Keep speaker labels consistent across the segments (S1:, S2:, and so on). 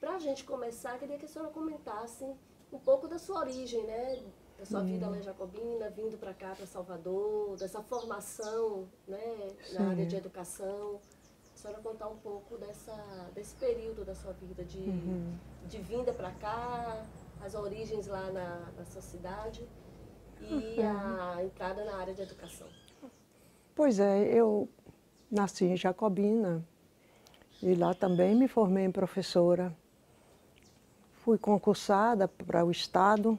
S1: Para a gente começar, queria que a senhora comentasse um pouco da sua origem, né? Da sua vida lá em Jacobina, vindo para cá, para Salvador, dessa formação, né, na área de
S2: Sim.
S1: educação. A senhora contar um pouco desse período da sua vida, de vinda para cá, as origens lá na sua cidade e a entrada na área de educação.
S2: Pois é, eu nasci em Jacobina e lá também me formei em professora. Fui concursada para o Estado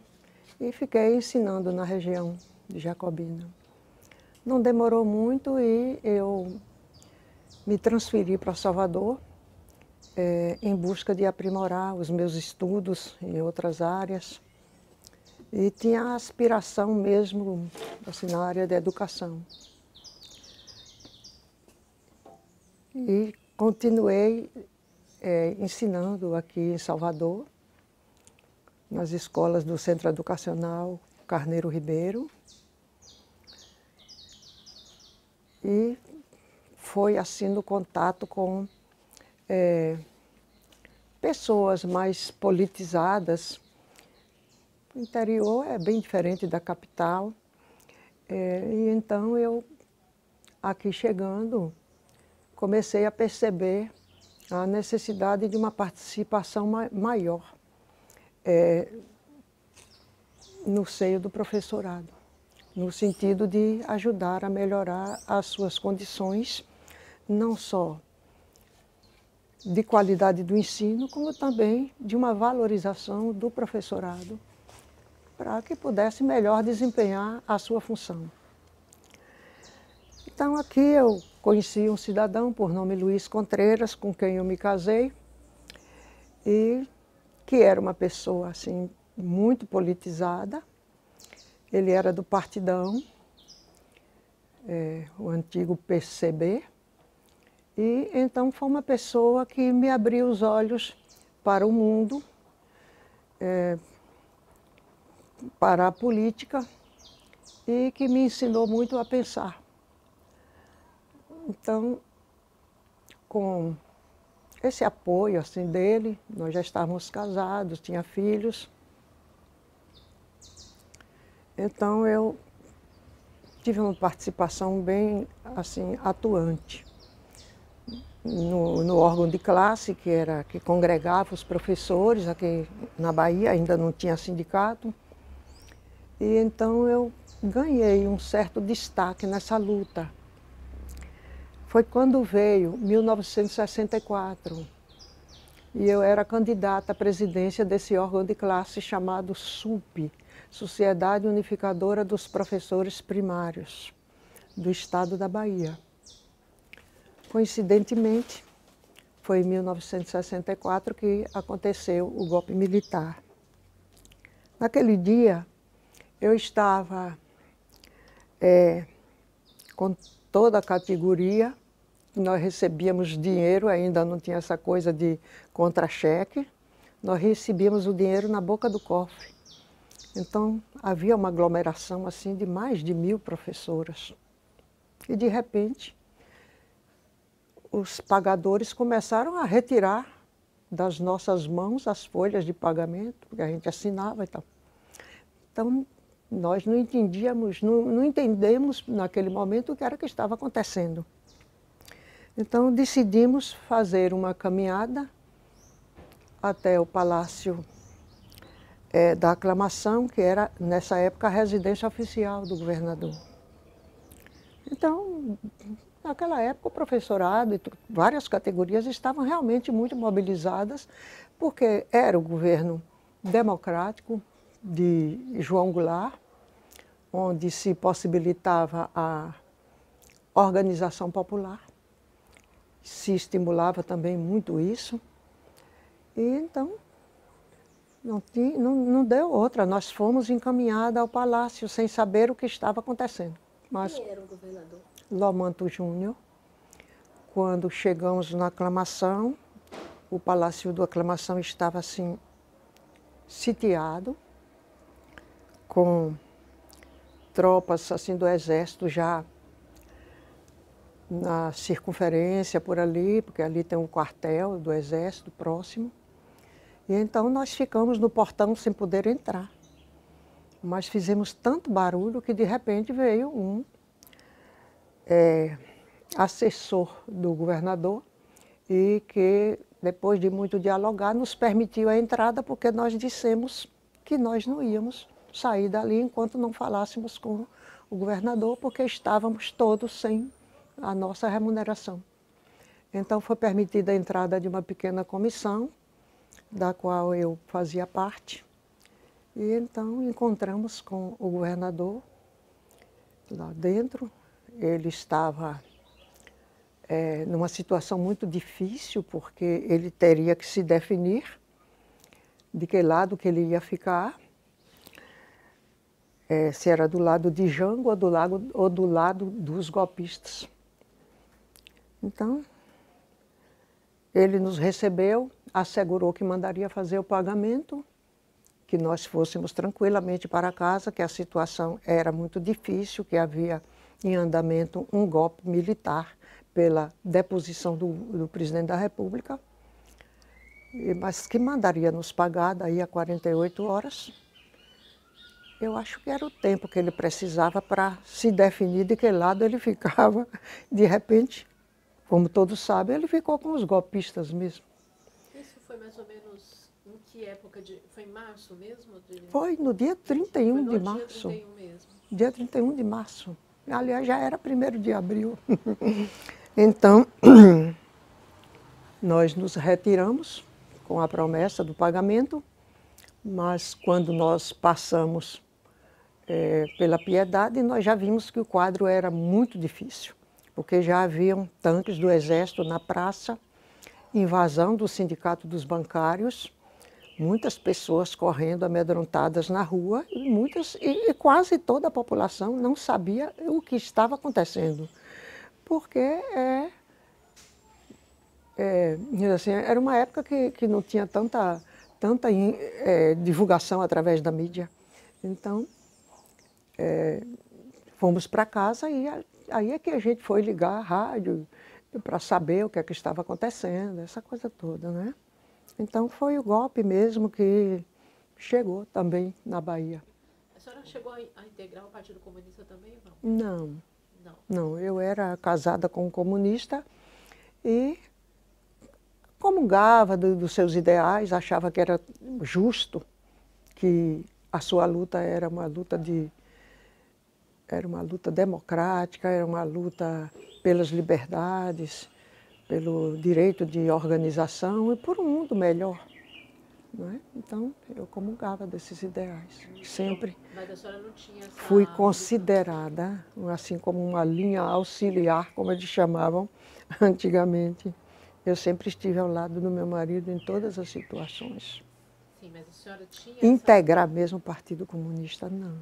S2: e fiquei ensinando na região de Jacobina. Não demorou muito e eu me transferi para Salvador em busca de aprimorar os meus estudos em outras áreas. E tinha a aspiração mesmo assim, na área da educação. E continuei ensinando aqui em Salvador, nas escolas do Centro Educacional Carneiro Ribeiro. E foi assim no contato com pessoas mais politizadas. O interior é bem diferente da capital. E então eu, aqui chegando, comecei a perceber a necessidade de uma participação maior no seio do professorado, no sentido de ajudar a melhorar as suas condições, não só de qualidade do ensino, como também de uma valorização do professorado, para que pudesse melhor desempenhar a sua função. Então aqui eu conheci um cidadão por nome Luiz Contreiras, com quem eu me casei, e que era uma pessoa assim muito politizada. Ele era do Partidão, o antigo PCB, e então foi uma pessoa que me abriu os olhos para o mundo, para a política, e que me ensinou muito a pensar. Então, com esse apoio assim, dele, nós já estávamos casados, tinha filhos. Então eu tive uma participação bem assim, atuante no órgão de classe, que congregava os professores aqui na Bahia, ainda não tinha sindicato. E então eu ganhei um certo destaque nessa luta. Foi quando veio 1964 e eu era candidata à presidência desse órgão de classe chamado SUP, Sociedade Unificadora dos Professores Primários, do estado da Bahia. Coincidentemente, foi em 1964 que aconteceu o golpe militar. Naquele dia, eu estava com toda a categoria. Nós recebíamos dinheiro, ainda não tinha essa coisa de contra-cheque. Nós recebíamos o dinheiro na boca do cofre. Então, havia uma aglomeração assim de mais de 1000 professoras. E, de repente, os pagadores começaram a retirar das nossas mãos as folhas de pagamento, porque a gente assinava e tal. Então, nós não entendíamos, não entendemos naquele momento o que era que estava acontecendo. Então decidimos fazer uma caminhada até o Palácio da Aclamação, que era nessa época a residência oficial do governador. Então, naquela época o professorado e várias categorias estavam realmente muito mobilizadas, porque era o governo democrático de João Goulart, onde se possibilitava a organização popular. Se estimulava também muito isso. E então, não deu outra. Nós fomos encaminhados ao palácio sem saber o que estava acontecendo. Mas
S1: Quem era o governador?
S2: Lomanto Júnior, quando chegamos na Aclamação, o Palácio da Aclamação estava assim, sitiado, com tropas assim, do exército já na circunferência por ali, porque ali tem um quartel do exército próximo. E então nós ficamos no portão sem poder entrar. Mas fizemos tanto barulho que de repente veio um assessor do governador e que, depois de muito dialogar, nos permitiu a entrada porque nós dissemos que nós não íamos sair dali enquanto não falássemos com o governador, porque estávamos todos sem a nossa remuneração. Então foi permitida a entrada de uma pequena comissão, da qual eu fazia parte, e então encontramos com o governador lá dentro. Ele estava numa situação muito difícil, porque ele teria que se definir de que lado que ele ia ficar, se era do lado de Jango ou do lado dos golpistas. Então, ele nos recebeu, assegurou que mandaria fazer o pagamento, que nós fôssemos tranquilamente para casa, que a situação era muito difícil, que havia em andamento um golpe militar pela deposição do presidente da República, mas que mandaria nos pagar daí a 48 horas. Eu acho que era o tempo que ele precisava para se definir de que lado ele ficava. De repente, como todos sabem, ele ficou com os golpistas mesmo.
S3: Isso foi mais ou menos em que época? Foi em março mesmo?
S2: Foi no dia 31 de março.
S3: Dia 31 mesmo.
S2: Dia 31 de março. Aliás, já era 1º de abril. Então, nós nos retiramos com a promessa do pagamento, mas quando nós passamos pela Piedade, nós já vimos que o quadro era muito difícil, porque já haviam tanques do Exército na praça, invasão do Sindicato dos Bancários, muitas pessoas correndo amedrontadas na rua, e quase toda a população não sabia o que estava acontecendo, porque assim, era uma época que não tinha tanta divulgação através da mídia. Então, fomos para casa e aí é que a gente foi ligar a rádio para saber o que é que estava acontecendo, essa coisa toda, né? Então foi o golpe mesmo que chegou também na Bahia.
S3: A senhora chegou a integrar o Partido Comunista também ou
S2: não? Não, eu era casada com um comunista e comungava dos seus ideais, achava que era justo, que a sua luta era uma luta democrática, era uma luta pelas liberdades, pelo direito de organização e por um mundo melhor. Não é? Então, eu comungava desses ideais, sempre.
S3: Mas a senhora não tinha essa...
S2: Fui considerada, assim como uma linha auxiliar, como eles chamavam antigamente. Eu sempre estive ao lado do meu marido em todas as situações.
S3: Sim, mas a senhora tinha
S2: Integrar mesmo o Partido Comunista, não.